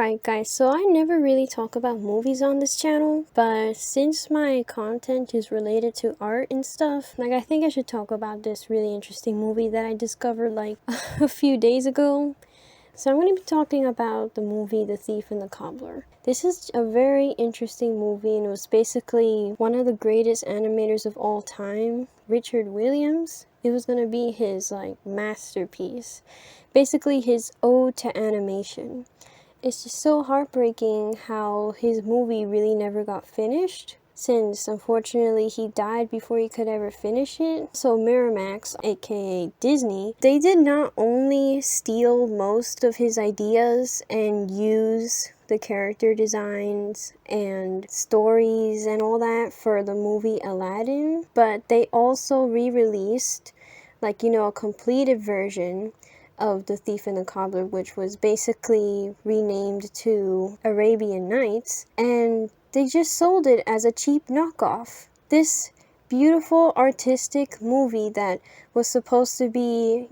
Alright guys, so I never really talk about movies on this channel, but since my content is related to art and stuff, like I think I should talk about this really interesting movie that I discovered like a few days ago. So I'm going to be talking about the movie The Thief and The Cobbler. This is a very interesting movie, and it was basically one of the greatest animators of all time, Richard Williams. It was going to be his like masterpiece, basically his ode to animation. It's just so heartbreaking how his movie really never got finished, since unfortunately he died before he could ever finish it. So Miramax, aka Disney, they did not only steal most of his ideas and use the character designs and stories and all that for the movie Aladdin, but they also re-released like, a completed version of The Thief and the Cobbler, which was basically renamed to Arabian Nights, and they just sold it as a cheap knockoff. This beautiful artistic movie that was supposed to be,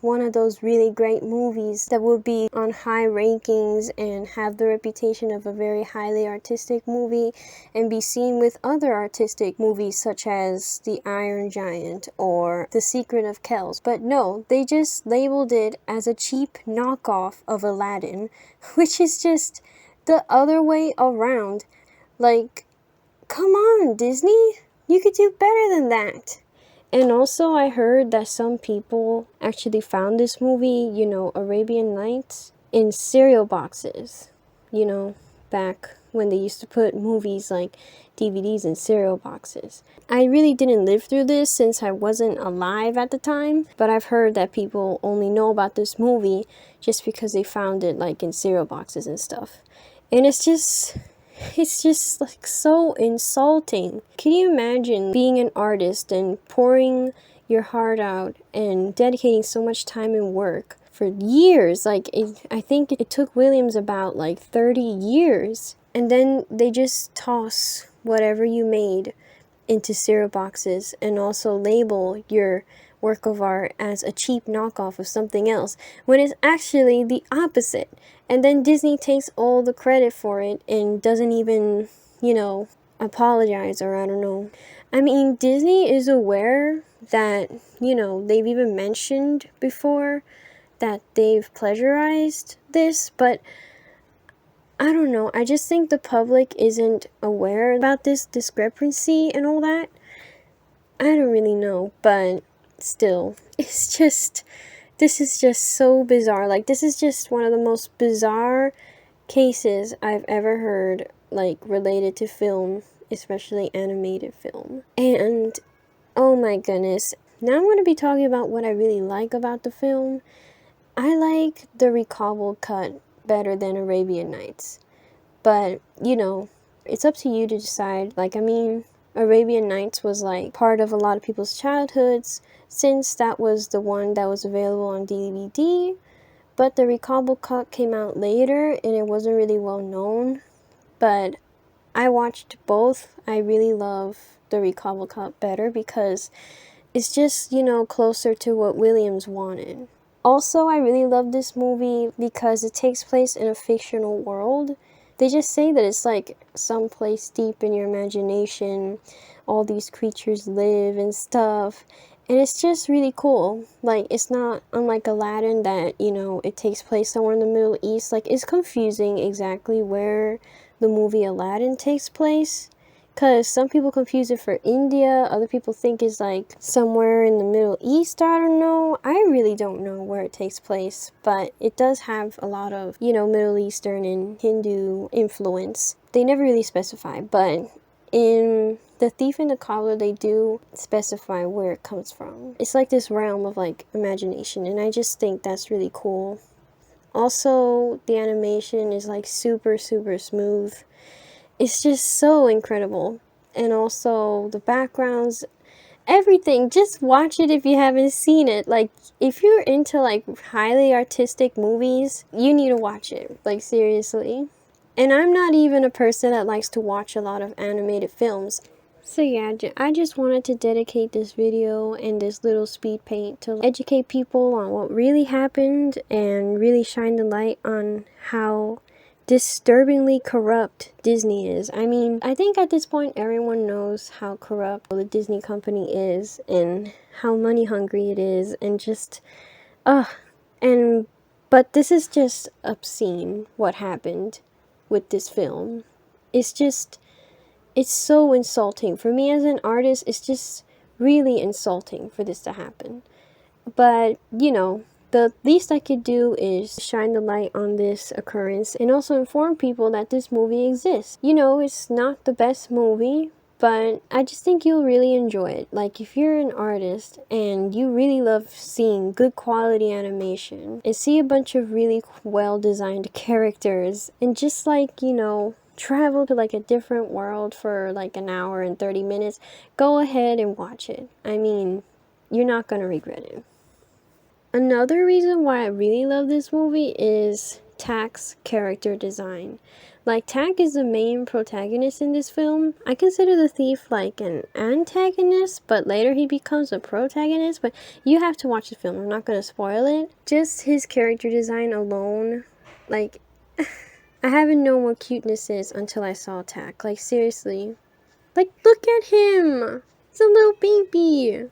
one of those really great movies that would be on high rankings and have the reputation of a very highly artistic movie and be seen with other artistic movies such as The Iron Giant or The Secret of Kells. But no, they just labeled it as a cheap knockoff of Aladdin, which is just the other way around. Like, come on, Disney, you could do better than that. And also I heard that some people actually found this movie, Arabian Nights, in cereal boxes. Back when they used to put movies like DVDs in cereal boxes. I really didn't live through this since I wasn't alive at the time, but I've heard that people only know about this movie just because they found it like in cereal boxes and stuff. And it's just like so insulting. Can you imagine being an artist and pouring your heart out and dedicating so much time and work for years? I think it took Williams about like 30 years. And then they just toss whatever you made into cereal boxes and also label your work of art as a cheap knockoff of something else, when it's actually the opposite. And then Disney takes all the credit for it and doesn't even, apologize, or I don't know. I mean, Disney is aware that, they've even mentioned before that they've plagiarized this, but I don't know. I just think the public isn't aware about this discrepancy and all that. I don't really know, but still, this is just so bizarre. Like, this is just one of the most bizarre cases I've ever heard, like, related to film, especially animated film. And, oh my goodness, now I'm going to be talking about what I really like about the film. I like the recobbled cut better than Arabian Nights. But, it's up to you to decide. Like, I mean, Arabian Nights was like part of a lot of people's childhoods, since that was the one that was available on DVD. But the recobbled cut came out later and it wasn't really well known. But I watched both. I really love the recobbled cut better because it's just, closer to what Williams wanted. Also, I really love this movie because it takes place in a fictional world. They just say that it's like someplace deep in your imagination, all these creatures live and stuff, and it's just really cool. Like, it's not unlike Aladdin that, it takes place somewhere in the Middle East. Like, it's confusing exactly where the movie Aladdin takes place, because some people confuse it for India, other people think it's like somewhere in the Middle East. I don't know. I really don't know where it takes place, but it does have a lot of, Middle Eastern and Hindu influence. They never really specify, but in The Thief and the Cobbler, they do specify where it comes from. It's like this realm of like imagination, and I just think that's really cool. Also, the animation is like super, super smooth. It's just so incredible. And also the backgrounds, everything. Just watch it if you haven't seen it. Like, if you're into like highly artistic movies, you need to watch it. Like, seriously. And I'm not even a person that likes to watch a lot of animated films. So yeah, I just wanted to dedicate this video and this little speed paint to educate people on what really happened and really shine the light on how disturbingly corrupt Disney is. I mean, I think at this point everyone knows how corrupt the Disney company is and how money hungry it is, and just and but this is just obscene what happened with this film. It's so insulting for me as an artist. It's just really insulting for this to happen. But, you know, the least I could do is shine the light on this occurrence and also inform people that this movie exists. You know, it's not the best movie, but I just think you'll really enjoy it. Like, if you're an artist and you really love seeing good quality animation and see a bunch of really well designed characters and just like, you know, travel to like a different world for like an hour and 30 minutes, go ahead and watch it. I mean, you're not gonna regret it. Another reason why I really love this movie is Tak's character design. Like, Tak is the main protagonist in this film. I consider the thief like an antagonist, but later he becomes a protagonist. But you have to watch the film. I'm not going to spoil it. Just his character design alone, like, I haven't known what cuteness is until I saw Tak. Like, seriously. Like, look at him! He's a little baby!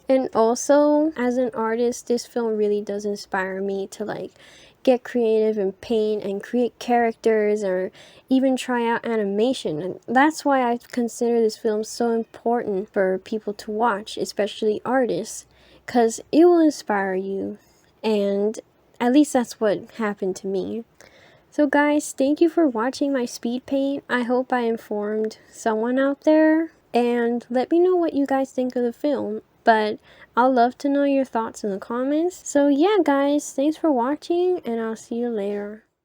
And also, as an artist, this film really does inspire me to like get creative and paint and create characters or even try out animation. And that's why I consider this film so important for people to watch, especially artists, because it will inspire you. And at least that's what happened to me. So guys, thank you for watching my speed paint. I hope I informed someone out there. And let me know what you guys think of the film. But I'll love to know your thoughts in the comments. So yeah guys, thanks for watching and I'll see you later.